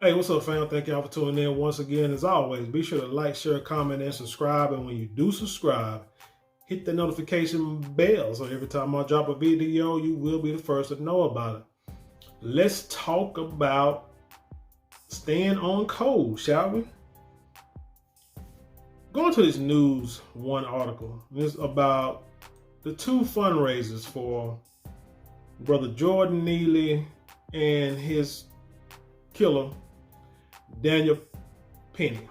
Hey, what's up, fam? Thank y'all for tuning in once again. As always, be sure to like, share, comment, and subscribe. And when you do subscribe, hit the notification bell so every time I drop a video, you will be the first to know about it. Let's talk about staying on code, shall we? Going to this News One article. It's about the two fundraisers for Brother Jordan Neely and his killer, Daniel Penny.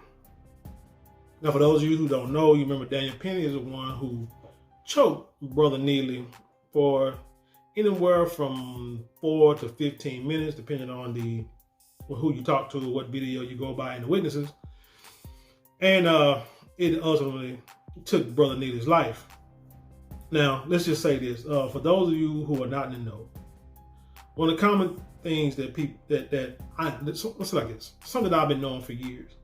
Now, for those of you who don't know, you remember Daniel Penny is the one who choked Brother Neely for anywhere from 4 to 15 minutes, depending on who you talk to, what video you go by, and the witnesses. And it ultimately took Brother Neely's life. Now, let's just say this: for those of you who are not in the know, one of the common things that people let's like this, something that I've been knowing for years,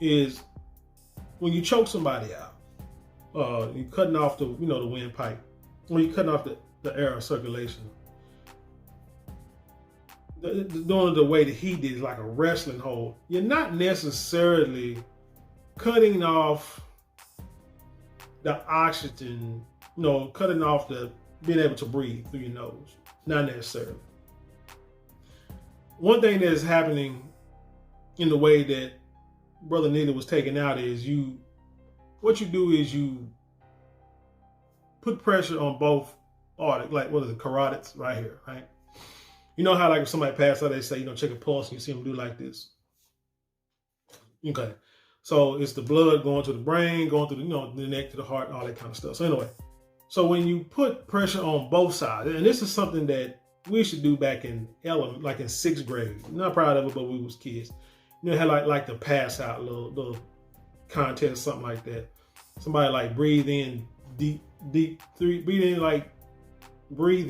is when you choke somebody out, you're cutting off the windpipe, or you're cutting off the air circulation. Doing the way that he did, like a wrestling hold, you're not necessarily cutting off the oxygen, cutting off the being able to breathe through your nose. Not necessarily. One thing that is happening in the way that Brother Neely was taken out is what you do is you put pressure on both arteries, like what are the carotids right here, right? You know how like if somebody passed out, they say, check a pulse, and you see them do like this. Okay. So it's the blood going to the brain, going through the neck to the heart, all that kind of stuff. So anyway, so when you put pressure on both sides, and this is something that we should do back in like in 6th grade. I'm not proud of it, but we was kids. Had like the pass out little contest, something like that. Somebody like breathe in deep, breathe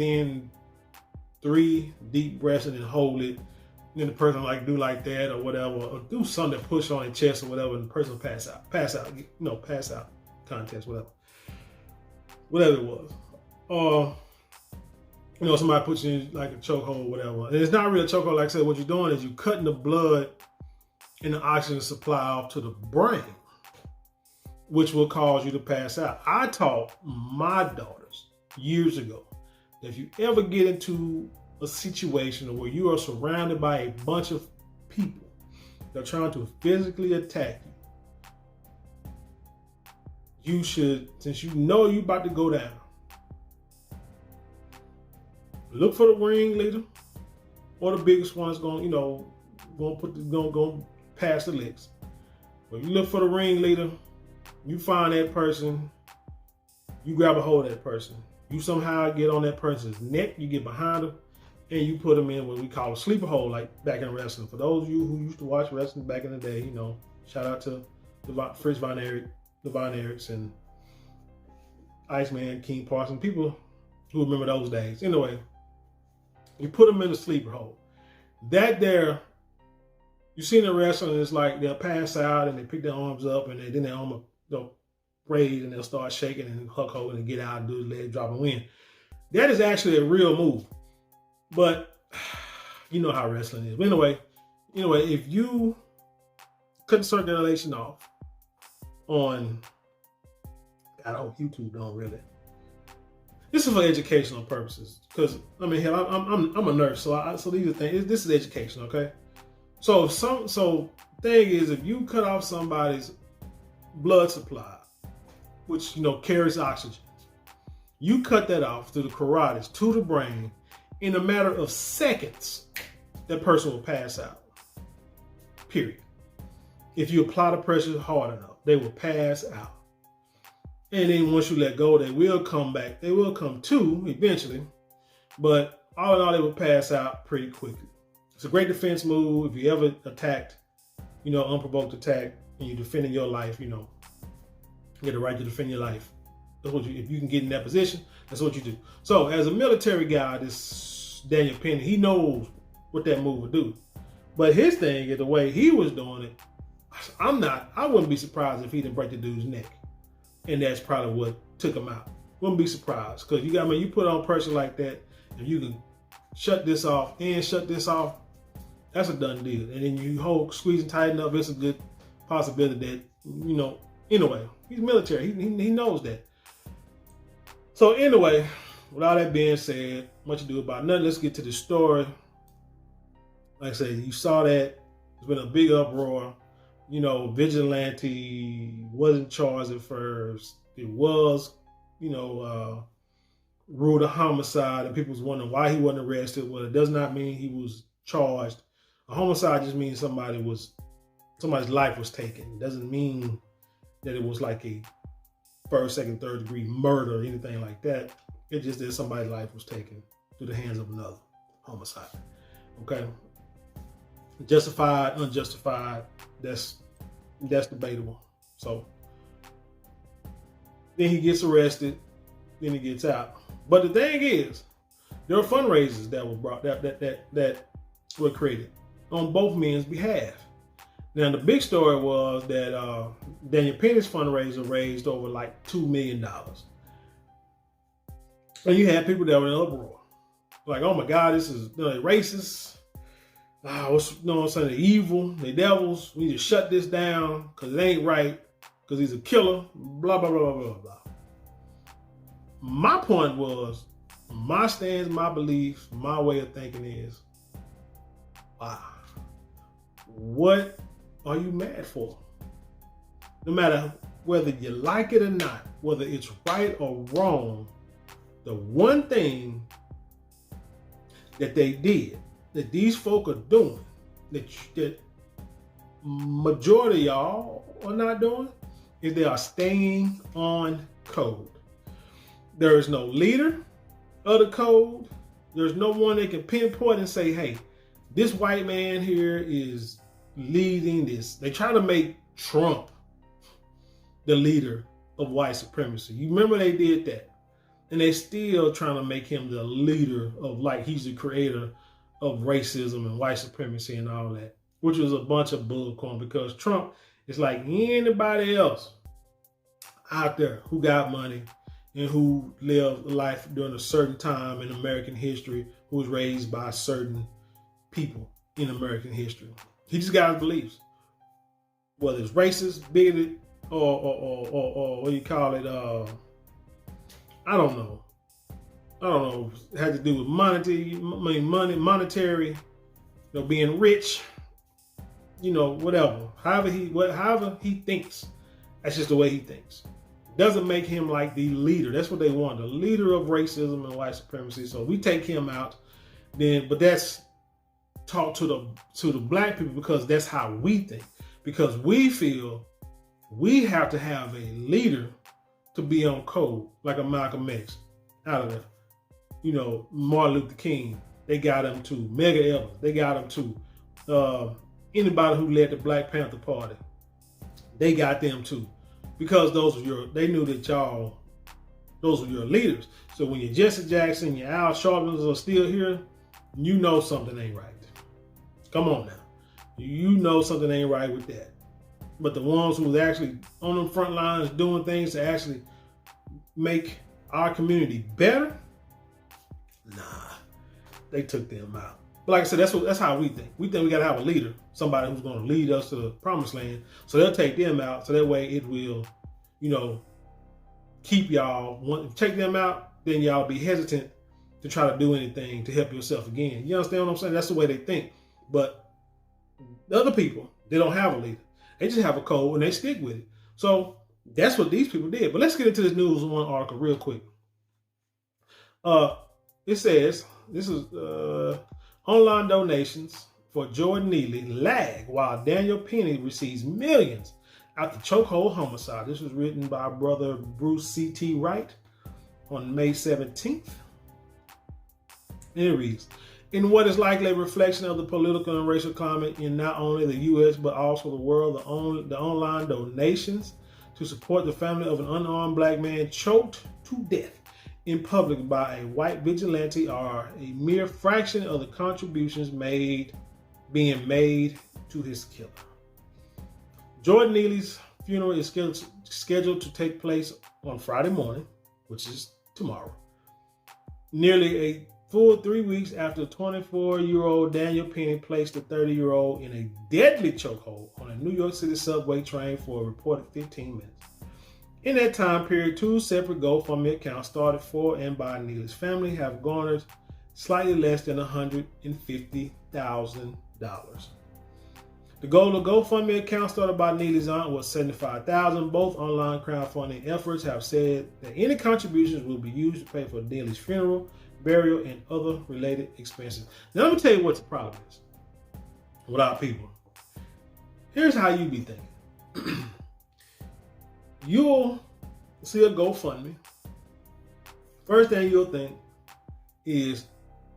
in 3 deep breaths and then hold it. And then the person like do like that or whatever, or do something to push on their chest or whatever, and the person pass out contest, whatever it was. Or somebody puts you in like a chokehold or whatever. And it's not really a chokehold. Like I said, what you're doing is you're cutting the blood and the oxygen supply off to the brain, which will cause you to pass out. I taught my daughters years ago that if you ever get into a situation where you are surrounded by a bunch of people that are trying to physically attack you, you should, since you're about to go down, look for the ringleader or the biggest one that's going past the legs. When you look for the ringleader, you find that person, you grab a hold of that person. You somehow get on that person's neck, you get behind them, and you put them in what we call a sleeper hold, like back in wrestling. For those of you who used to watch wrestling back in the day, shout out to Fritz Von Erich, the Von Erichs, and Iceman, King Parsons, people who remember those days. Anyway, you put them in a sleeper hold. That there, you see in the wrestling, it's like they'll pass out and they pick their arms up and then their arm will raise and they'll start shaking and Hulk Hogan and get out and do the leg drop and win. That is actually a real move. But you know how wrestling is. But anyway, if you cut the circulation off on, I hope YouTube don't really. This is for educational purposes, because I'm a nurse, so these are things. This is education, okay? So thing is, if you cut off somebody's blood supply, which carries oxygen, you cut that off through the carotids to the brain. In a matter of seconds, that person will pass out. Period. If you apply the pressure hard enough, they will pass out. And then once you let go, they will come back. They will come to eventually. But all in all, they will pass out pretty quickly. It's a great defense move. If you ever attacked, unprovoked attack, and you're defending your life, you get the right to defend your life. That's what if you can get in that position, that's what you do. So as a military guy, this Daniel Penny, he knows what that move would do. But his thing is the way he was doing it. I wouldn't be surprised if he didn't break the dude's neck. And that's probably what took him out. Wouldn't be surprised. Because you put on pressure like that, and you can shut this off and shut this off, That's a done deal. And then you hold, squeeze and tighten up. It's a good possibility that, you know, anyway, he's military. He knows that. So anyway, with all that being said, much ado about nothing. Let's get to the story. Like I said, you saw that. There's been a big uproar. You know, vigilante wasn't charged at first. It was, you know, ruled a homicide, and people was wondering why he wasn't arrested. Well, it does not mean he was charged. A homicide just means somebody's life was taken. It doesn't mean that it was like a first, second, third degree murder or anything like that. It just that somebody's life was taken through the hands of another. Homicide. Okay. Justified, unjustified, that's debatable. So then he gets arrested, then he gets out. But the thing is, there were fundraisers that were brought that were created on both men's behalf. Now the big story was that Daniel Penny's fundraiser raised over like $2 million. And you had people that were in uproar. Like, oh my God, this is racist. What's, you know what I'm saying? They're evil, they devils. We need to shut this down because it ain't right, because he's a killer, blah, blah, blah, blah, blah, blah. My point was, my stance, my beliefs, my way of thinking is, what are you mad for? No matter whether you like it or not, whether it's right or wrong, the one thing that they did, that these folk are doing, that majority of y'all are not doing, is they are staying on code. There is no leader of the code. There's no one that can pinpoint and say, hey, this white man here is leading this. They try to make Trump the leader of white supremacy. You remember they did that. And they still trying to make him the leader of, like, he's the creator of racism and white supremacy and all that, which was a bunch of bullcorn, because Trump is like anybody else out there who got money and who lived life during a certain time in American history, who was raised by certain people in American history. He just got his beliefs, whether it's racist, bigoted, or what do you call it? I don't know. It had to do with monetary, you know, being rich, you know, whatever. However he thinks, that's just the way he thinks. Doesn't make him like the leader. That's what they want, the leader of racism and white supremacy. So we take him out, then, but that's talk to the black people, because that's how we think. Because we feel we have to have a leader to be on code, like a Malcolm X, out of there. You know, Martin Luther King, they got him too. Medgar Evers, they got him too. Anybody who led the Black Panther Party, they got them too. Because they knew that those were your leaders. So when your Jesse Jackson, your Al Sharptons are still here, you know something ain't right. Come on now. You know something ain't right with that. But the ones who was actually on the front lines doing things to actually make our community better, nah, they took them out. But like I said, that's how we think. We think we gotta have a leader, somebody who's gonna lead us to the promised land. So they'll take them out, so that way it will, you know, keep y'all. Take them out, then y'all be hesitant to try to do anything to help yourself again. You understand what I'm saying? That's the way they think. But the other people, they don't have a leader. They just have a code and they stick with it. So that's what these people did. But let's get into this News One article real quick. It says, this is online donations for Jordan Neely lag while Daniel Penny receives millions after chokehold homicide. This was written by brother Bruce C.T. Wright on May 17th. And it reads, in what is likely a reflection of the political and racial climate in not only the U.S. but also the world, the online donations to support the family of an unarmed black man choked to death in public by a white vigilante are a mere fraction of the contributions being made to his killer. Jordan Neely's funeral is scheduled to take place on Friday morning, which is tomorrow. Nearly full 3 weeks after 24-year-old Daniel Penny placed the 30-year-old in a deadly chokehold on a New York City subway train for a reported 15 minutes. In that time period, 2 separate GoFundMe accounts started for and by Neely's family have garnered slightly less than $150,000. The goal of GoFundMe account started by Neely's aunt was $75,000. Both online crowdfunding efforts have said that any contributions will be used to pay for Neely's funeral, burial, and other related expenses. Now let me tell you what the problem is with our people. Here's how you be thinking. You'll see a GoFundMe. First thing you'll think is,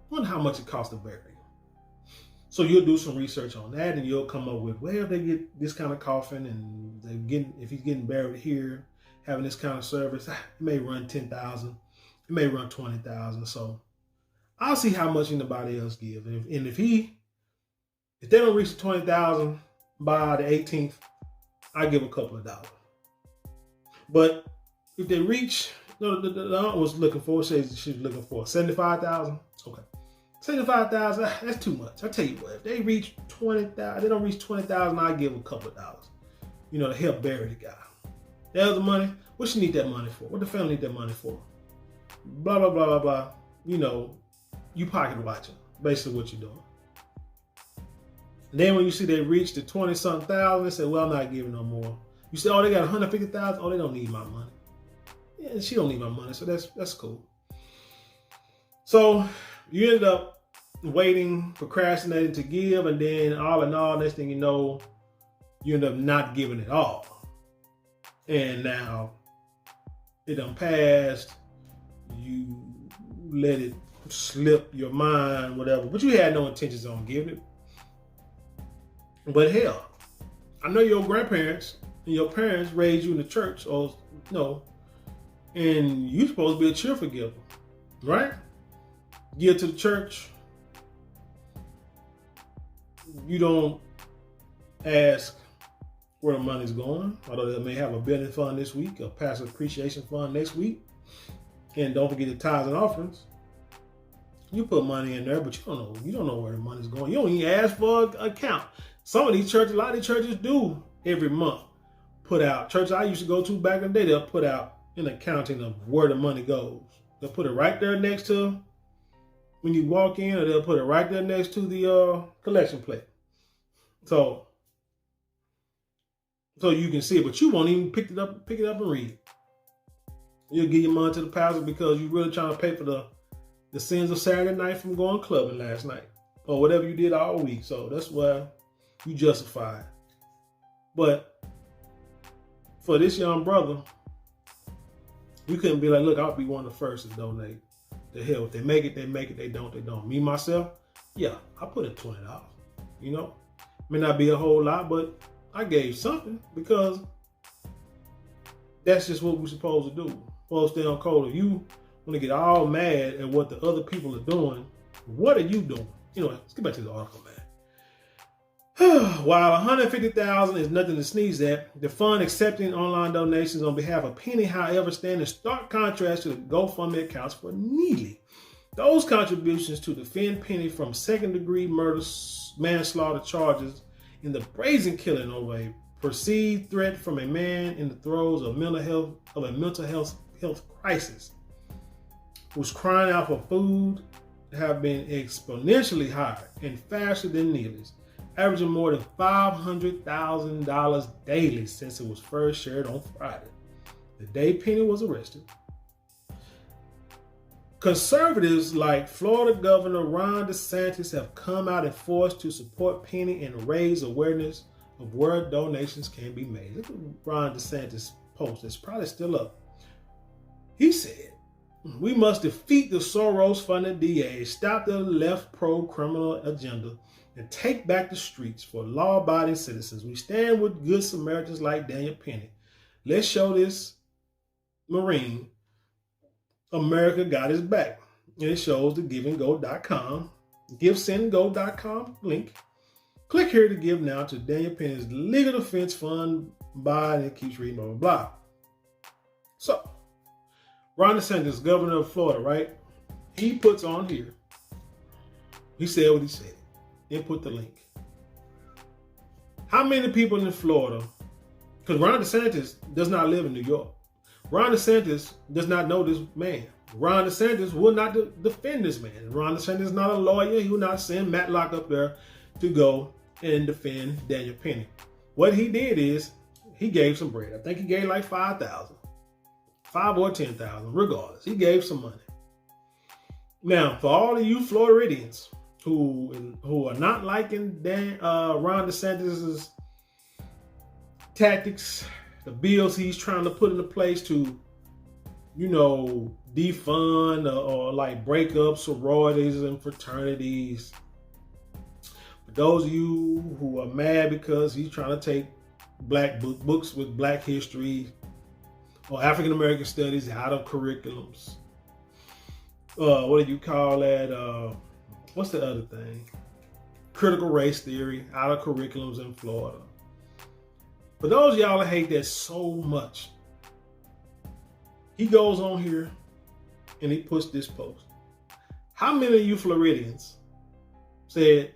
wonder how much it costs to bury. So you'll do some research on that, and you'll come up with, well, they get this kind of coffin, and if he's getting buried here, having this kind of service, it may run $10,000, it may run $20,000. So I'll see how much anybody else gives, and if they don't reach the $20,000 by the 18th, I give a couple of dollars. But if they reach, the aunt was looking for, says she was looking for $75,000. Okay. $75,000, that's too much. I tell you what, if they reach $20,000, they don't reach $20,000, I give a couple of dollars, to help bury the guy. The other money, what you need that money for? What the family need that money for? Blah, blah, blah, blah, blah. You pocket watching, basically what you're doing. And then when you see they reach the 20-something thousand, they say, well, I'm not giving no more. You say, oh, they got 150,000. Oh, they don't need my money. Yeah, she don't need my money, so that's cool. So you end up waiting, procrastinating to give, and then all in all, next thing you know, you end up not giving it all. And now it done passed. You let it slip your mind, whatever, but you had no intentions on giving it. But hell, I know your grandparents and your parents raised you in the church, or and you're supposed to be a cheerful giver, right? Give to the church. You don't ask where the money's going, although they may have a building fund this week, a pastor appreciation fund next week, and don't forget the tithes and offerings. You put money in there, but you don't know where the money's going. You don't even ask for an account. Some of these churches, a lot of these churches do every month put out. Church I used to go to back in the day, they'll put out an accounting of where the money goes. They'll put it right there next to when you walk in, or they'll put it right there next to the collection plate. So you can see it, but you won't even pick it up and read it. You'll give your money to the pastor because you're really trying to pay for the sins of Saturday night from going clubbing last night, or whatever you did all week. So that's why you justify it. But for this young brother, you couldn't be like, look, I'll be one of the first to donate. The hell, if they make it, they make it. They don't, they don't. Me, myself, yeah, I put in $20. May not be a whole lot, but I gave something because that's just what we're supposed to do. Supposed to stay on code. If you want to get all mad at what the other people are doing, what are you doing? Let's get back to the article, man. While $150,000 is nothing to sneeze at, the fund accepting online donations on behalf of Penny, however, stand in stark contrast to the GoFundMe accounts for Neely. Those contributions to defend Penny from second-degree murder, manslaughter charges in the brazen killing of a perceived threat from a man in the throes of a mental health crisis, who's crying out for food, have been exponentially higher and faster than Neely's, averaging more than $500,000 daily since it was first shared on Friday, the day Penny was arrested. Conservatives like Florida Governor Ron DeSantis have come out and forced to support Penny and raise awareness of where donations can be made. Look at Ron DeSantis' post. It's probably still up. He said, "We must defeat the Soros-funded DA, stop the left pro-criminal agenda, and take back the streets for law-abiding citizens. We stand with good Samaritans like Daniel Penny. Let's show this Marine America got his back." And it shows the giveandgo.com, givesendgo.com link. Click here to give now to Daniel Penny's legal defense fund by, and it keeps reading, blah, blah, blah. So, Ron DeSantis, governor of Florida, right? He puts on here He said what he said. Then put the link. How many people in Florida, because Ron DeSantis does not live in New York. Ron DeSantis does not know this man. Ron DeSantis will not defend this man. Ron DeSantis is not a lawyer. He will not send Matlock up there to go and defend Daniel Penny. What he did is he gave some bread. I think he gave like 5,000, 5 or 10,000, regardless. He gave some money. Now, for all of you Floridians who are not liking Ron DeSantis' tactics, the bills he's trying to put into place to, defund or like break up sororities and fraternities. For those of you who are mad because he's trying to take black books with black history or African American studies out of curriculums. What do you call that? What's the other thing? Critical race theory out of curriculums in Florida. For those of y'all that hate that so much, he goes on here and he puts this post. How many of you Floridians said,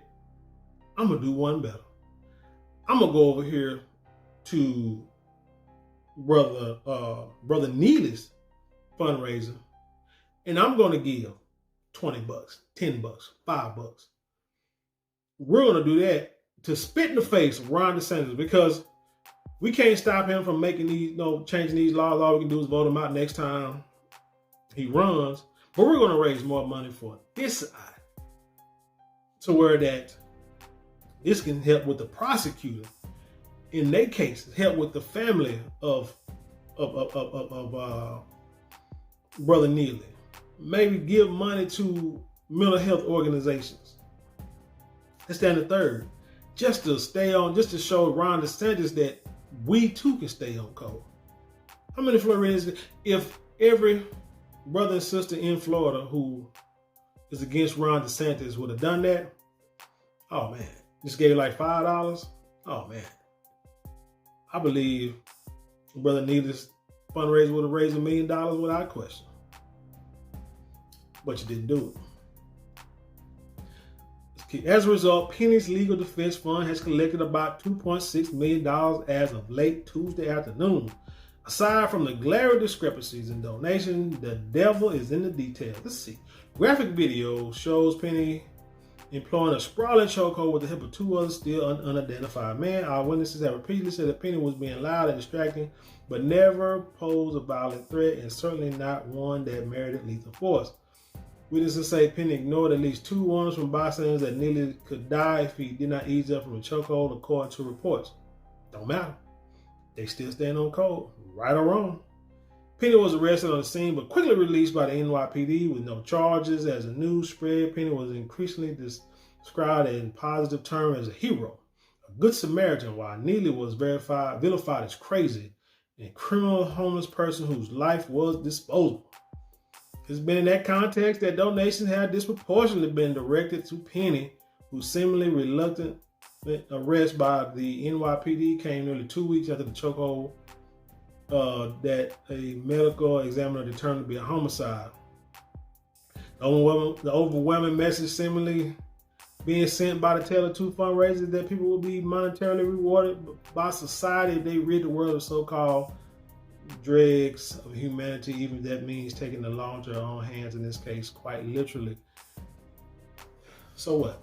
I'm going to do one better? I'm going to go over here to Brother Neely's fundraiser, and I'm going to give $20, $10, $5. We're going to do that to spit in the face of Ron DeSantis, because we can't stop him from making these, changing these laws. All we can do is vote him out next time he runs. But we're going to raise more money for this side, to where that this can help with the prosecutor in their cases, help with the family of Brother Neely. Maybe give money to mental health organizations. That's down the third. Just to show Ron DeSantis that we too can stay on code. How many Floridians, if every brother and sister in Florida who is against Ron DeSantis would have done that? Oh man, just gave like $5. Oh man, I believe Brother Neely's fundraiser would have raised $1 million without question. But you didn't do it. As a result, Penny's legal defense fund has collected about $2.6 million as of late Tuesday afternoon. Aside from the glaring discrepancies in donation, the devil is in the details. Let's see. Graphic video shows Penny employing a sprawling chokehold with the help of 2 others still unidentified men. Our witnesses have repeatedly said that Penny was being loud and distracting, but never posed a violent threat, and certainly not one that merited lethal force. Witnesses say Penny ignored at least 2 warnings from bystanders that Neely could die if he did not ease up from the chokehold, according to reports. Don't matter. They still stand on code, right or wrong. Penny was arrested on the scene, but quickly released by the NYPD with no charges. As the news spread, Penny was increasingly described in positive terms as a hero, a good Samaritan, while Neely was vilified as crazy and criminal homeless person whose life was disposable. It's been in that context that donations have disproportionately been directed to Penny, whose seemingly reluctant arrest by the NYPD came nearly 2 weeks after the chokehold that a medical examiner determined to be a homicide. The overwhelming message seemingly being sent by the Tale of Two fundraisers that people will be monetarily rewarded by society if they rid the world of so-called dregs of humanity, even if that means taking the law into their own hands, in this case, quite literally. So what?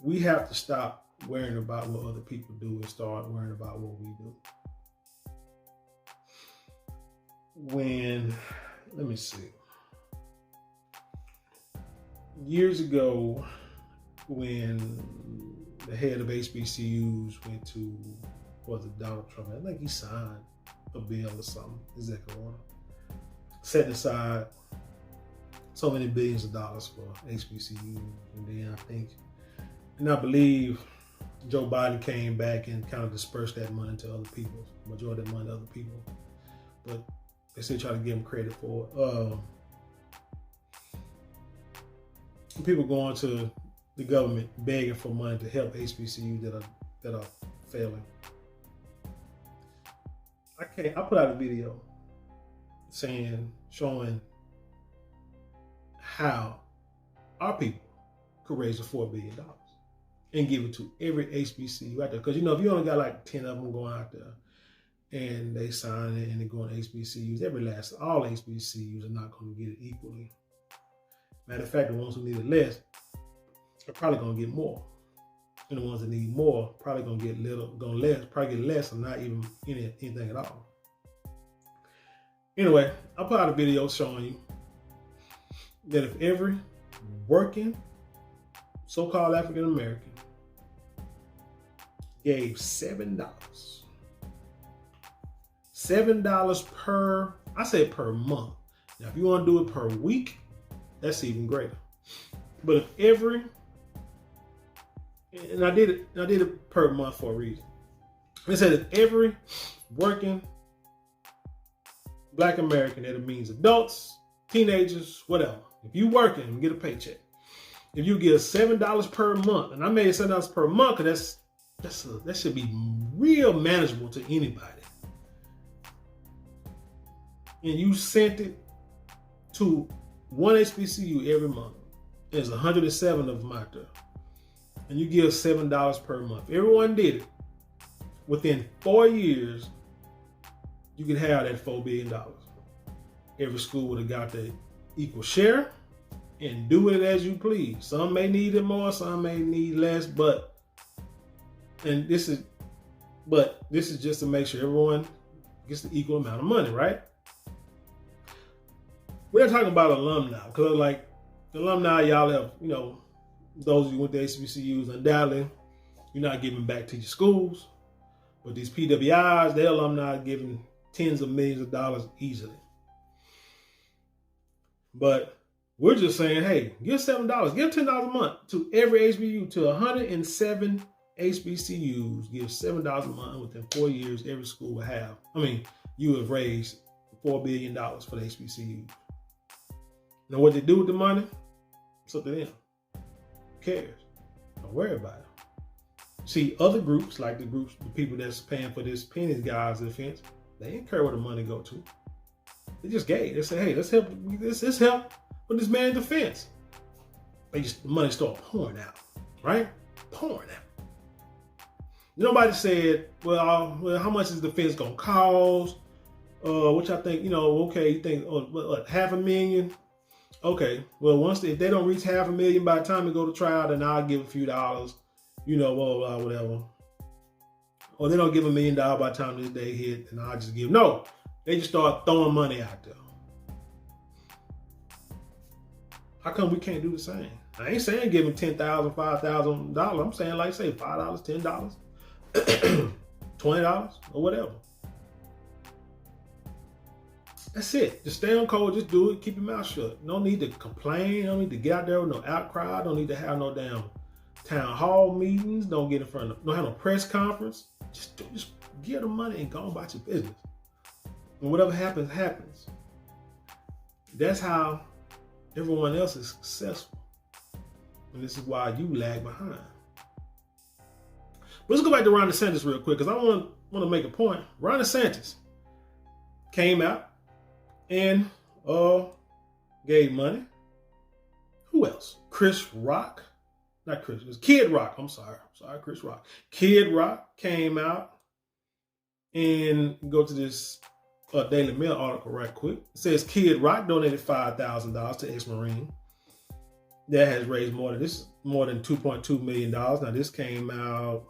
We have to stop worrying about what other people do and start worrying about what we do. Let me see. Years ago, when the head of HBCUs went to, was it Donald Trump? I think he signed a bill or something, executive order, setting aside so many billions of dollars for HBCUs. And then I believe Joe Biden came back and kind of dispersed that money to other people, majority of that money to other people. But they still try to give him credit for it. People going to the government begging for money to help HBCUs that are failing. I put out a video showing how our people could raise the $4 billion and give it to every HBCU out there. Because, you know, if you only got like 10 of them going out there and they sign it and they go on HBCUs, all HBCUs are not going to get it equally. Matter of fact, the ones who need it less are probably going to get more. And the ones that need more probably going to get less or not even anything at all. Anyway, I put out a video showing you that if every working so-called African American gave $7 per month. Now, if you want to do it per week, that's even greater. But if and I did it per month for a reason. It said if every working Black American, that it means adults, teenagers, whatever. If you working and get a paycheck, if you get $7 per month, and I made $7 per month because that should be real manageable to anybody. And you sent it to one HBCU every month. There's 107 of them out there. And you give $7 per month. Everyone did it. Within 4 years, you could have that $4 billion. Every school would have got the equal share and do it as you please. Some may need it more, some may need less, but this is just to make sure everyone gets the equal amount of money, right? We're talking about alumni, because like alumni, y'all have, you know, those of you went to HBCUs, undoubtedly, you're not giving back to your schools. But these PWIs, their alumni are giving tens of millions of dollars easily. But we're just saying, hey, give $7, give $10 a month to every HBCU, to 107 HBCUs, give $7 a month. Within 4 years, every school will have, you have raised $4 billion for the HBCUs. Now, what they do with the money, it's up to them. Who cares? Don't worry about it. See, other groups, like the people that's paying for this pennies guys defense, they didn't care where the money go to. They just gave. They said, hey, let's help with this man's defense. The money started pouring out, right? Pouring out. Nobody said, well, how much is the defense gonna cost? Which I think, okay, you think, what, $500,000? Okay, well, if they don't reach $500,000 by the time they go to trial, then I'll give a few dollars, blah, blah, blah, whatever. Or they don't give $1 million by the time this day hit, and I'll just give. No, they just start throwing money out there. How come we can't do the same? I ain't saying give them $10,000, $5,000. I'm saying like, say $5, $10, $20, or whatever. That's it. Just stay on code. Just do it. Keep your mouth shut. No need to complain. No need to get out there with no outcry. Don't need to have no damn town hall meetings. Don't get in front of. Don't have no press conference. Just give the money and go on about your business. And whatever happens, happens. That's how everyone else is successful. And this is why you lag behind. But let's go back to Ron DeSantis real quick, because I want to make a point. Ron DeSantis came out and gave money. Who else? Chris Rock. Not Chris. It was Kid Rock. I'm sorry, Chris Rock. Kid Rock came out and go to this Daily Mail article right quick. It says Kid Rock donated $5,000 to ex-Marine. That has raised more than $2.2 million. Now this came out.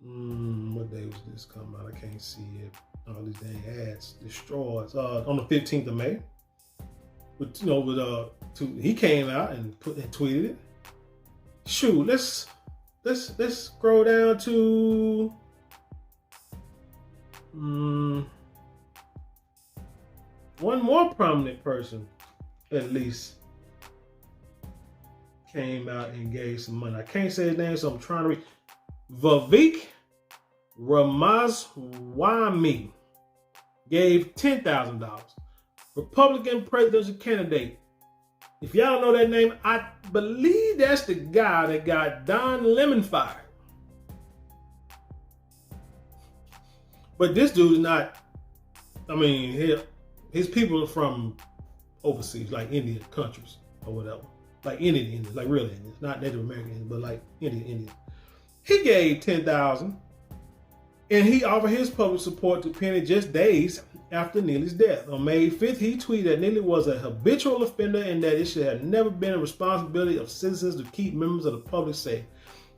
What day was this come out? I can't see it. All these dang ads destroyed. On the 15th of May. He came out and tweeted it. Shoot, let's scroll down to one more prominent person, at least, came out and gave some money. I can't say his name, so I'm trying to read. Vivek Ramaswamy gave $10,000. Republican presidential candidate. If y'all know that name, I believe that's the guy that got Don Lemon fired. But this dude's not, his people are from overseas, like Indian countries or whatever. like Indians, like real Indians, not Native Americans, but like Indians. He gave $10,000, and he offered his public support to Penny just days after Neely's death. On May 5th, he tweeted that Neely was a habitual offender and that it should have never been a responsibility of citizens to keep members of the public safe.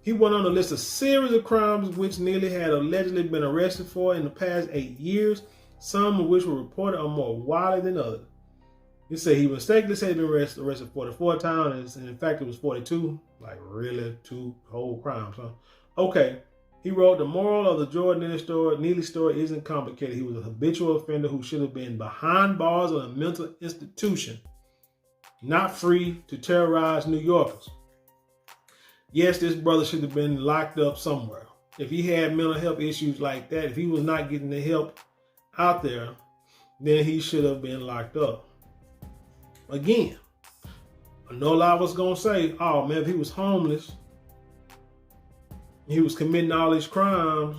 He went on to list a series of crimes which Neely had allegedly been arrested for in the past 8 years, some of which were reported are more widely than others. He said he mistakenly said he'd been arrested 44 times, and in fact it was 42. Like, really? 2 whole crimes, huh? Okay. He wrote, the moral of the Jordan Neely story isn't complicated. He was a habitual offender who should have been behind bars in a mental institution, not free to terrorize New Yorkers. Yes, this brother should have been locked up somewhere. If he had mental health issues like that, if he was not getting the help out there, then he should have been locked up. Again, I know a lot of us going to say, oh man, if he was homeless, he was committing all these crimes,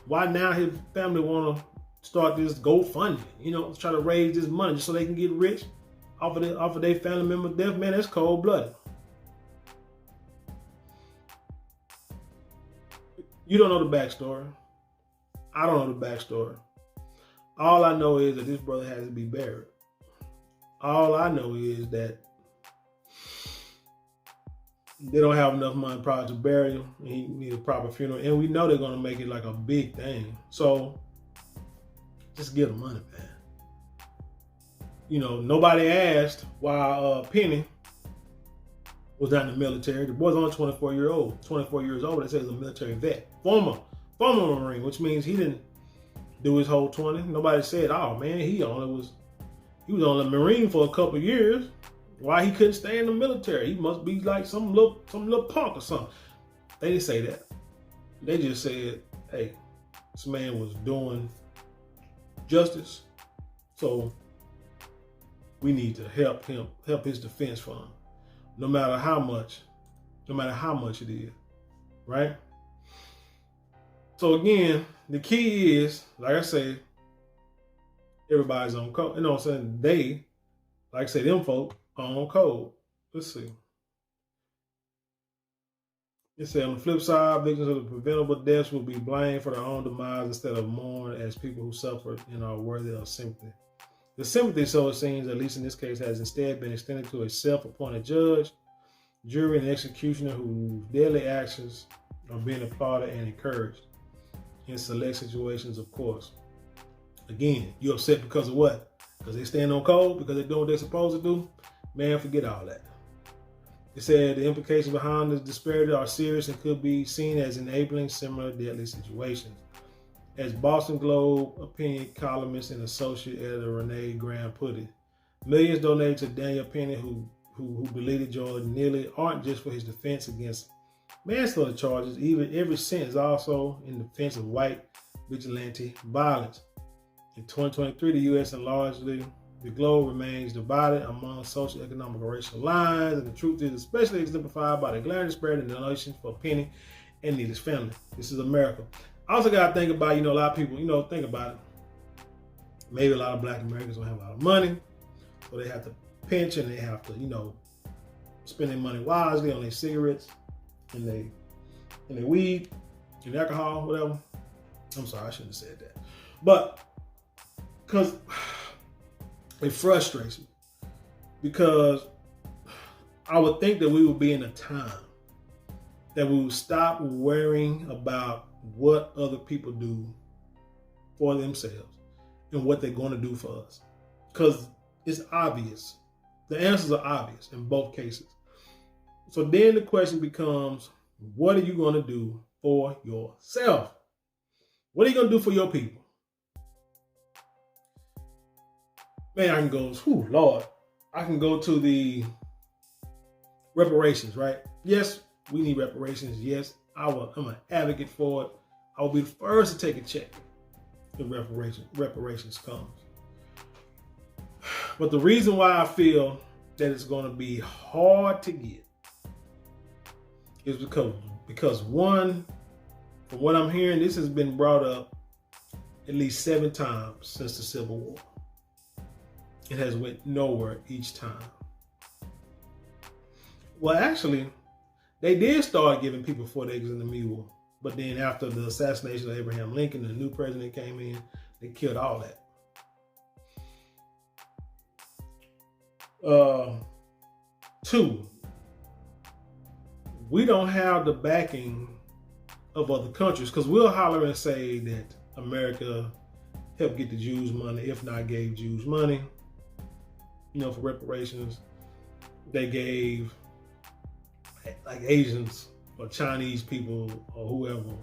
why now his family want to start this GoFundMe, try to raise this money just so they can get rich off of their family member death? Man, that's cold-blooded. You don't know the backstory. I don't know the backstory. All I know is that this brother has to be buried. All I know is that they don't have enough money probably to bury him. He needs a proper funeral. And we know they're going to make it like a big thing. So just give the money, man. Nobody asked why Penny was not in the military. The boy's only 24 years old. They say he's a military vet. Former Marine, which means he didn't do his whole 20. Nobody said, oh man, he was on the Marine for a couple of years. Why he couldn't stay in the military? He must be like some little punk or something. They didn't say that. They just said, hey, this man was doing justice, so we need to help his defense fund, no matter how much it is, right? So again, the key is, like I say, everybody's on code. You know what I'm saying? Like I say, them folk are on code. Let's see. It said on the flip side, victims of the preventable deaths will be blamed for their own demise instead of mourned as people who suffered and are worthy of sympathy. The sympathy, so it seems, at least in this case, has instead been extended to a self-appointed judge, jury, and executioner whose deadly actions are being applauded and encouraged. In select situations, of course. Again, you upset because of what? Because they stand on code? Because they're doing what they're supposed to do? Man, forget all that. It said the implications behind this disparity are serious and could be seen as enabling similar deadly situations. As Boston Globe opinion columnist and associate editor Renee Graham put it, millions donated to Daniel Penny, who deleted Jordan Neely, aren't just for his defense against manslaughter charges. Even every cent is also in defense of white vigilante violence. In 2023, the U.S. and largely the globe remains divided among social, economic, and racial lines, and the truth is especially exemplified by the glaring disparity in donations for Penny and Neely's family. This is America. I also got to think about, a lot of people, think about it. Maybe a lot of Black Americans don't have a lot of money, so they have to pinch and they have to, spend their money wisely on their cigarettes and their weed and alcohol, whatever. I'm sorry, I shouldn't have said that. But because it frustrates me, because I would think that we would be in a time that we would stop worrying about what other people do for themselves and what they're going to do for us. Because it's obvious. The answers are obvious in both cases. So then the question becomes, what are you going to do for yourself? What are you going to do for your people? Man, I can go, Lord, I can go to the reparations, right? Yes, we need reparations. Yes, I'm an advocate for it. I will be the first to take a check if reparations comes. But the reason why I feel that it's going to be hard to get is because one, from what I'm hearing, this has been brought up at least 7 times since the Civil War. It has went nowhere each time. Well, actually, they did start giving people 4 acres and a mule. But then after the assassination of Abraham Lincoln, the new president came in, they killed all that. 2, we don't have the backing of other countries, because we'll holler and say that America helped get the Jews money, if not gave Jews money, for reparations. They gave like Asians or Chinese people or whoever.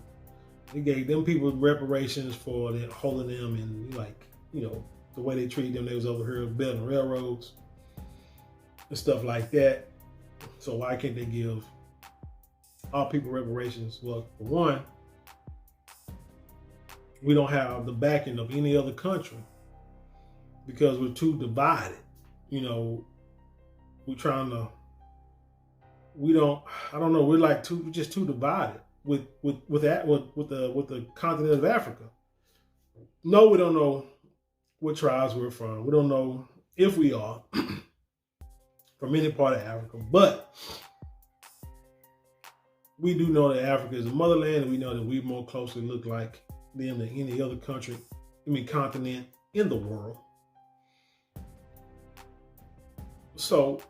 They gave them people reparations for holding them and the way they treated them. They was over here building railroads and stuff like that. So why can't they give all people reparations? Well, for one, we don't have the backing of any other country because we're too divided. We're just too divided with the continent of Africa. No, we don't know what tribes we're from. We don't know if we are from any part of Africa, but we do know that Africa is a motherland, and we know that we more closely look like them than any other continent in the world. So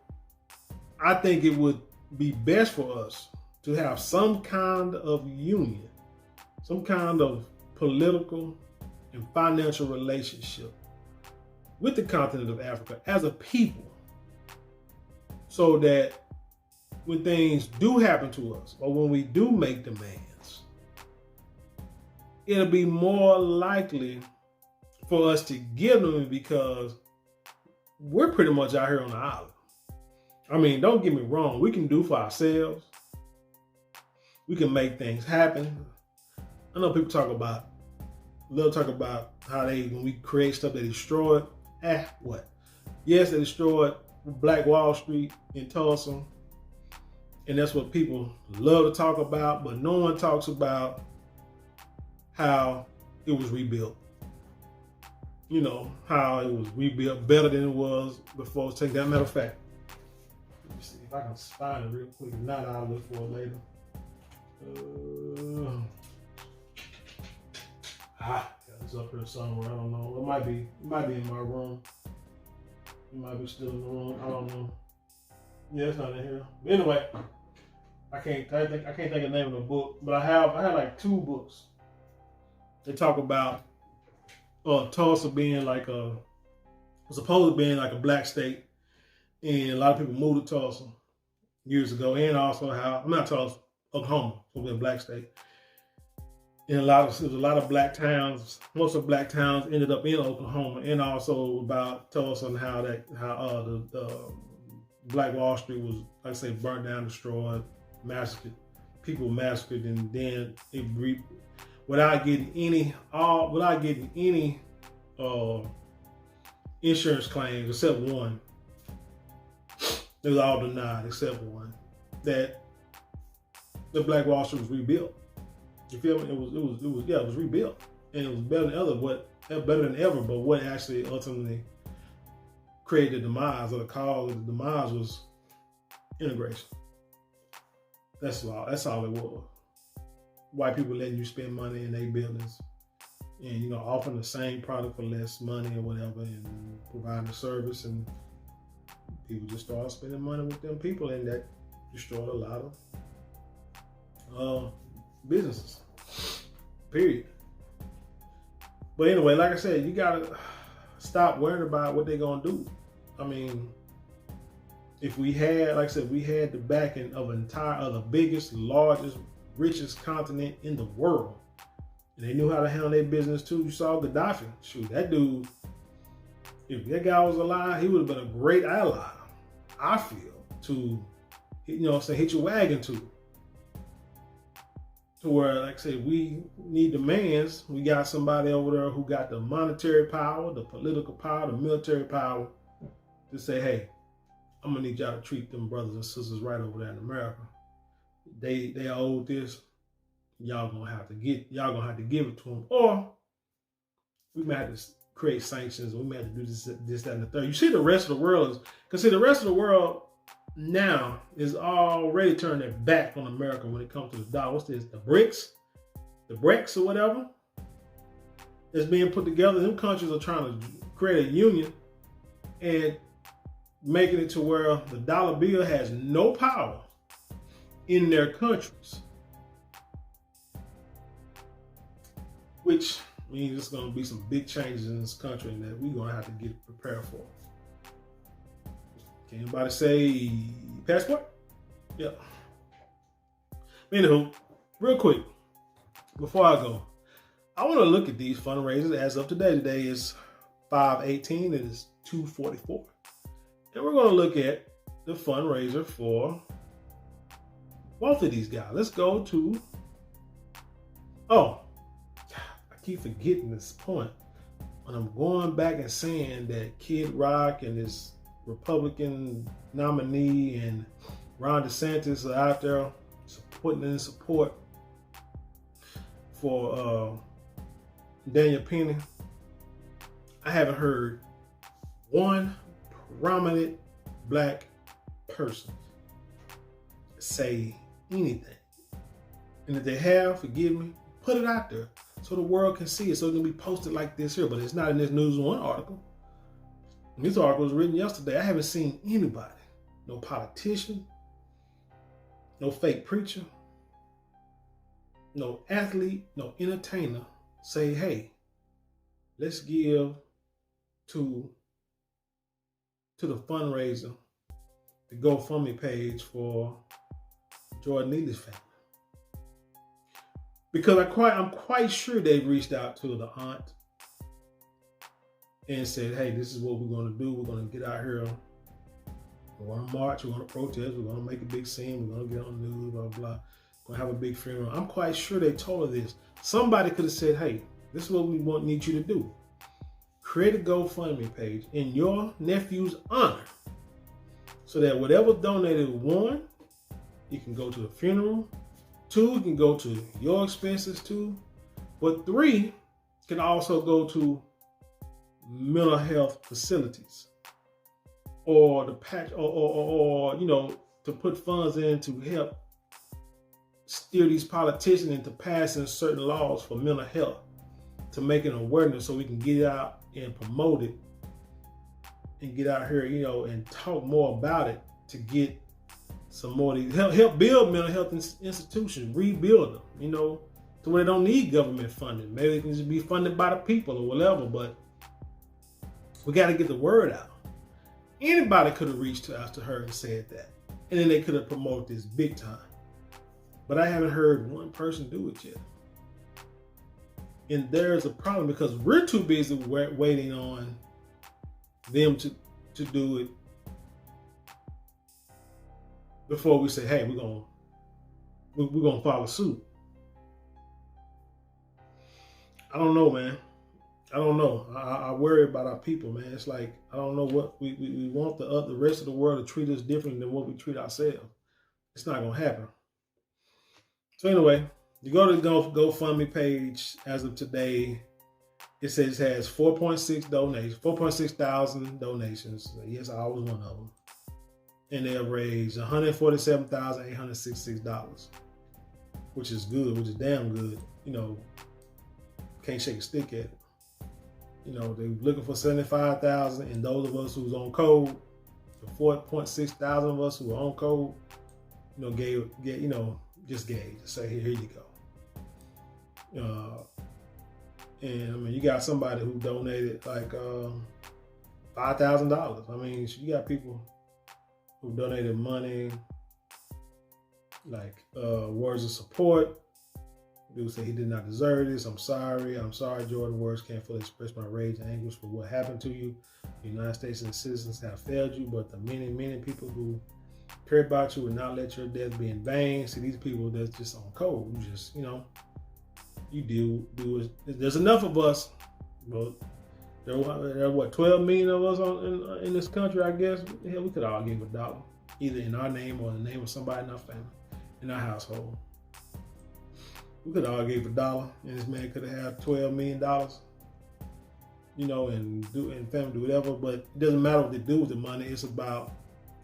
I think it would be best for us to have some kind of union, some kind of political and financial relationship with the continent of Africa as a people, so that when things do happen to us or when we do make demands, it'll be more likely for us to give them, because we're pretty much out here on the island. I mean, don't get me wrong. We can do for ourselves. We can make things happen. I know people love talk about how when we create stuff, they destroy it. What? Yes, they destroyed Black Wall Street in Tulsa. And that's what people love to talk about, but no one talks about how it was rebuilt. How it was rebuilt better than it was before it was taken down. Matter of fact, let me see if I can find it real quick. If not, I'll look for it later. It's up here somewhere. I don't know. It might be in my room. It might be still in the room. I don't know. Yeah, it's not in here. But anyway, I can't think of the name of the book, but I had like 2 books. They talk about Tulsa being supposed to being like a black state, and a lot of people moved to Tulsa years ago, and also Oklahoma, so we're a black state. And there was a lot of black towns. Most of the black towns ended up in Oklahoma, and also about Tulsa and how the Black Wall Street was, like I say, burnt down, destroyed, massacred, people massacred, and then without getting any insurance claims except one. It was all denied except one, that the Black Wall Street was rebuilt. You feel me? It was rebuilt, and it was better than ever. But what actually ultimately created the demise, or the cause of the demise, was integration. That's all it was. White people letting you spend money in their buildings, and offering the same product for less money or whatever, and providing a service, and people just started spending money with them people, and that destroyed a lot of businesses. Period. But anyway, like I said, you gotta stop worrying about what they're gonna do. I mean, if we had the backing of the biggest, largest, richest continent in the world, and they knew how to handle their business too. You saw Gaddafi. Shoot, that dude, if that guy was alive, he would have been a great ally, I feel, to hit your wagon to where, like I said, we need demands. We got somebody over there who got the monetary power, the political power, the military power to say, hey, I'm gonna need y'all to treat them brothers and sisters right over there in America. They owe this. Y'all gonna have to give it to them, or we might have to create sanctions. We might have to do this, that, and the third. You see, the rest of the world now is already turning their back on America when it comes to the dollar. What's this? The BRICS or whatever that's being put together. Them countries are trying to create a union and making it to where the dollar bill has no power in their countries, which means there's going to be some big changes in this country and that we're going to have to get prepared for. Can anybody say passport? Yeah. Anywho, real quick, before I go, I want to look at these fundraisers as of today. Today is 5/18. It is 2:44. And we're going to look at the fundraiser for both of these guys. Let's go to, I keep forgetting this point. When I'm going back and saying that Kid Rock and his Republican nominee and Ron DeSantis are out there putting in support for Daniel Penny, I haven't heard one prominent black person say anything. And if they have, forgive me, put it out there so the world can see it, so it can be posted like this here. But it's not in this News One article. This article was written yesterday. I haven't seen anybody, no politician, no fake preacher, no athlete, no entertainer say, hey, let's give to the fundraiser, the GoFundMe page for Jordan Neely's family. Because I'm quite sure they've reached out to the aunt and said, hey, this is what we're going to do. We're going to get out here. We're going to march. We're going to protest. We're going to make a big scene. We're going to get on the news, blah, blah. We're going to have a big funeral. I'm quite sure they told her this. Somebody could have said, hey, this is what we need you to do. Create a GoFundMe page in your nephew's honor so that whatever donated, one, you can go to the funeral. Two, you can go to your expenses too. But three, can also go to mental health facilities or the patch or to put funds in to help steer these politicians into passing certain laws for mental health, to make an awareness so we can get out and promote it and get out here, and talk more about it to get some more of these, help build mental health institutions, rebuild them, to where they don't need government funding. Maybe they can just be funded by the people or whatever, but we got to get the word out. Anybody could have reached out to her and said that, and then they could have promoted this big time. But I haven't heard one person do it yet. And there's a problem because we're too busy waiting on them to do it before we say, hey, we're gonna follow suit. I don't know, man. I don't know. I worry about our people, man. It's like, I don't know what we want the rest of the world to treat us different than what we treat ourselves. It's not gonna happen. So anyway, you go to the GoFundMe page as of today. It says it has 4.6 thousand donations. Yes, I was one of them. And they have raised $147,866, which is good, which is damn good. Can't shake a stick at it. They're looking for 75,000, and those of us who's on code, the 4.6 thousand of us who are on code, just gave. Just say, here you go. And you got somebody who donated like $5,000. You got people who donated money, like words of support. Dude said he did not deserve this. I'm sorry, Jordan. Words can't fully express my rage and anguish for what happened to you. The United States and its citizens have failed you, but the many, many people who care about you will not let your death be in vain. See, these people that's just on code. You just, you do it. There's enough of us. Well, there are 12 million of us in this country, I guess. Hell, we could all give $1, either in our name or in the name of somebody in our family, in our household. We could all give $1, and this man could have had $12 million, and family do whatever. But it doesn't matter what they do with the money. It's about,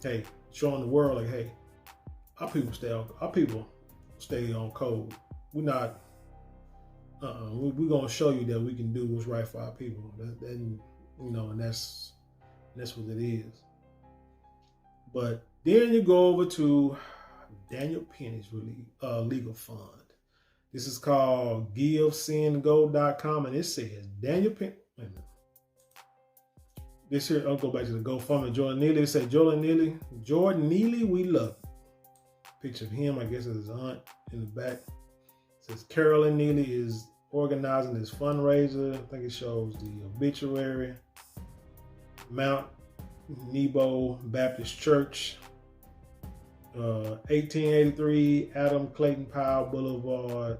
hey, showing the world like, hey, our people stay on code. We're not. We're gonna show you that we can do what's right for our people. And that's what it is. But then you go over to Daniel Penny's legal fund. This is called GiveSendGo.com, and it says Daniel Penny. Wait a minute. This here, I'll go back to the GoFundMe. Jordan Neely. It says Jordan Neely, we love you. Picture of him, I guess, is his aunt in the back. It says Carolyn Neely is organizing this fundraiser. I think it shows the obituary. Mount Nebo Baptist Church, 1883 Adam Clayton Powell Boulevard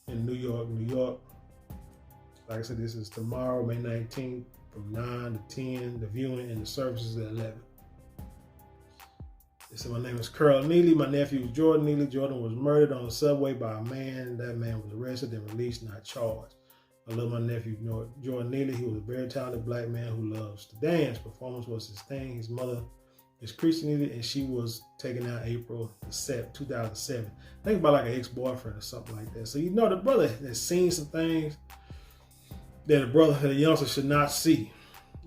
in New York, New York. Like I said, this is tomorrow, May 19th, from 9 to 10. The viewing and the services at 11. They said, my name is Carl Neely. My nephew is Jordan Neely. Jordan was murdered on the subway by a man. That man was arrested and released, not charged. I love my nephew, Jordan Neely. He was a very talented black man who loves to dance. Performance was his thing. His mother is Christian Neely, and she was taken out April 2007. Think about like an ex-boyfriend or something like that. So the brother has seen some things that a youngster should not see.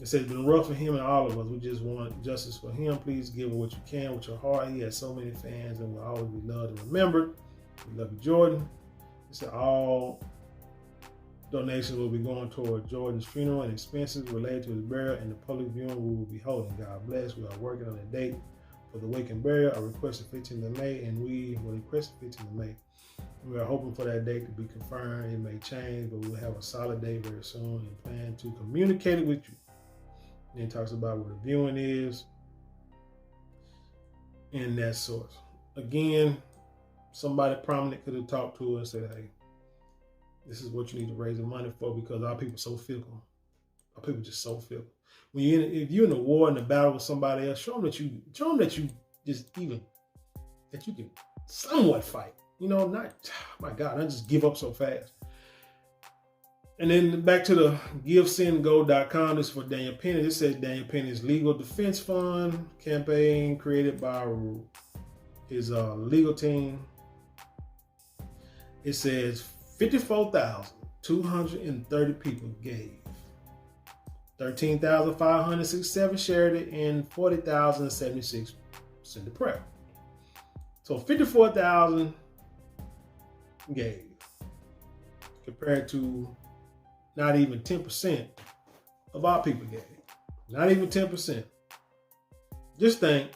It said it's been rough for him and all of us. We just want justice for him. Please give what you can with your heart. He has so many fans and will always be loved and remembered. We love you, Jordan. It said all donations will be going toward Jordan's funeral and expenses related to his burial and the public viewing we will be holding. God bless. We are working on a date for the wake and burial. I requested 15th of May, and we will request 15th of May. We are hoping for that date to be confirmed. It may change, but we will have a solid date very soon and plan to communicate it with you. And it talks about what the viewing is and that source. Again, somebody prominent could have talked to us and said, hey, this is what you need to raise the money for, because our people are so fickle. Our people are just so fickle. If you're in a war and a battle with somebody else, show them that you can somewhat fight. Not, my God, I just give up so fast. And then back to the GiveSendGo.com. This is for Daniel Penny. This says Daniel Penny's Legal Defense Fund campaign created by his legal team. It says 54,230 people gave. 13,567 shared it, and 40,076 sent a prayer. So 54,000 gave, compared to not even 10% of our people gave. Not even 10%. Just think,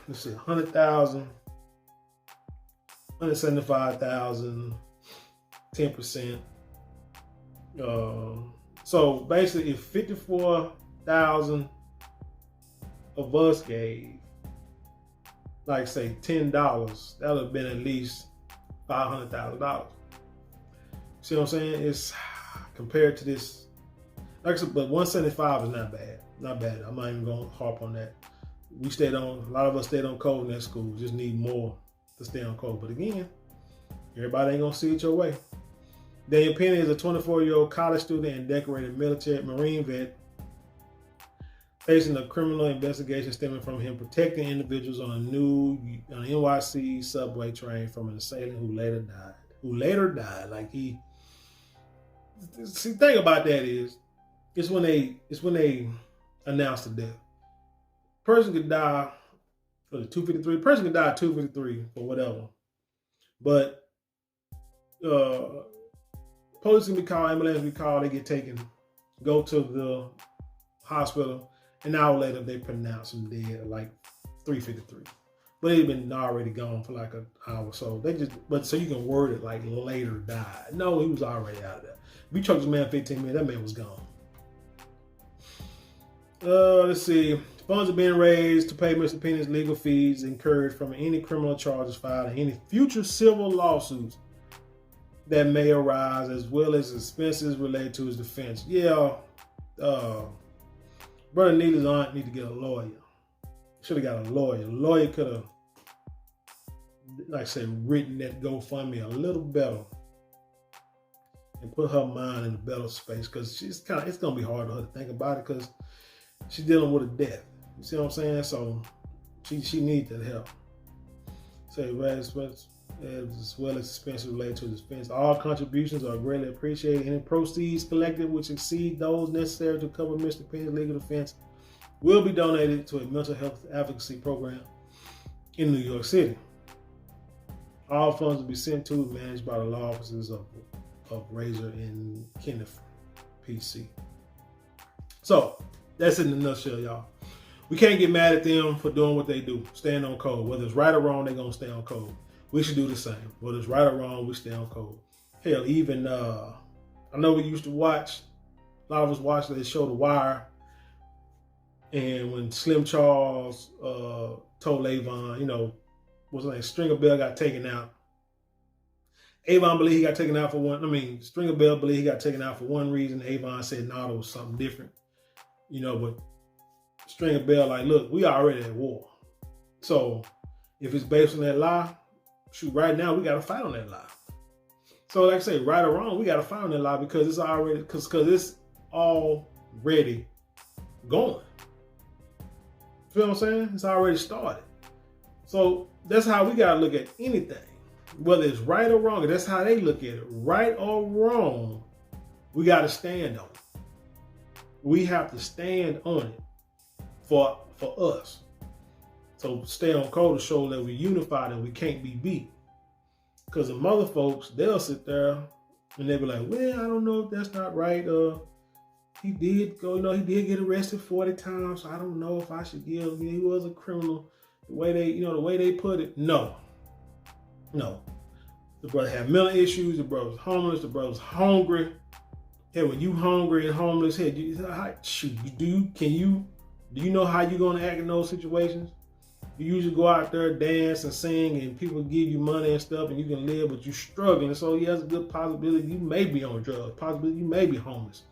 let's see, 100,000, 175,000, 10%. So basically, if 54,000 of us gave, like say $10, that would have been at least $500,000. See what I'm saying? It's compared to this, like I said, but 175 is not bad. Not bad. I'm not even going to harp on that. A lot of us stayed on code in that school. Just need more to stay on code. But again, everybody ain't going to see it your way. Daniel Penny is a 24-year-old college student and decorated Marine vet facing a criminal investigation stemming from him protecting individuals on an NYC subway train from an assailant who later died. Like see, the thing about that is, it's when they announce the death. Person could die for the 253. Person could die at 253 for whatever, but police can be called, ambulance be called, they get taken, go to the hospital. An hour later, they pronounce him dead at like 3:53. But he'd been already gone for like an hour. So so you can word it like later died. No, he was already out of there. If you choked this man 15 minutes, that man was gone. Let's see. Funds are being raised to pay Mr. Penny's legal fees incurred from any criminal charges filed and any future civil lawsuits that may arise, as well as expenses related to his defense. Yeah, Brother Neely's aunt need to get a lawyer. Should have got a lawyer. A lawyer could have, like I said, written that GoFundMe a little better and put her mind in a better space, because it's going to be hard for her to think about it, because she's dealing with a death. You see what I'm saying? So She needs that help. Say as well as expenses related to the defense. All contributions are greatly appreciated. Any proceeds collected which exceed those necessary to cover Mr. Penn's legal defense will be donated to a mental health advocacy program in New York City. All funds will be sent to and managed by the law offices of Razor and Kenneth PC. So that's it in a nutshell, y'all. We can't get mad at them for doing what they do, staying on code. Whether it's right or wrong, they're going to stay on code. We should do the same. Whether it's right or wrong, we stay on code. Hell, even, I know we used to watch, a lot of us watched the show The Wire. And when Slim Charles told Avon, what's his name, Stringer Bell got taken out. Avon believed he got taken out for Stringer Bell believed he got taken out for one reason. Avon said, no, it was something different. But Stringer Bell, like, look, we already at war. So if it's based on that lie, shoot, right now we got to fight on that lie. So like I say, right or wrong, we got to fight on that lie because it's already, because it's already going. Feel what I'm saying? It's already started. So that's how we got to look at anything, whether it's right or wrong. That's how they look at it. Right or wrong, we got to stand on it. We have to stand on it for us. So stay on code to show that we're unified and we can't be beat. Because the mother folks, they'll sit there and they'll be like, well, I don't know if that's not right. He did get arrested 40 times. So I don't know if I should give. He was a criminal. The way they put it, no. The brother had mental issues. The brother was homeless. The brother was hungry. Hey, when you hungry and homeless, hey, do you know how you're gonna act in those situations? You usually go out there, dance and sing, and people give you money and stuff, and you can live, but you're struggling. So yeah, there's a good possibility you may be on drugs. Possibility you may be homeless.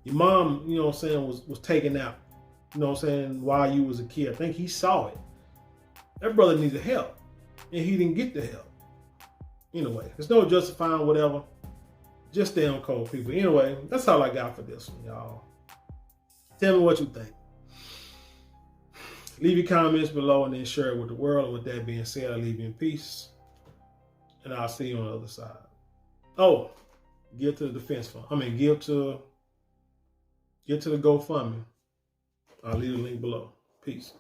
Your mom, was taken out, while you was a kid. I think he saw it. That brother needed help, and he didn't get the help. Anyway, there's no justifying whatever. Just stay on code, people. Anyway, that's all I got for this one, y'all. Tell me what you think. Leave your comments below and then share it with the world. And with that being said, I leave you in peace. And I'll see you on the other side. Oh, give to the defense fund. Give to the GoFundMe. I'll leave the link below. Peace.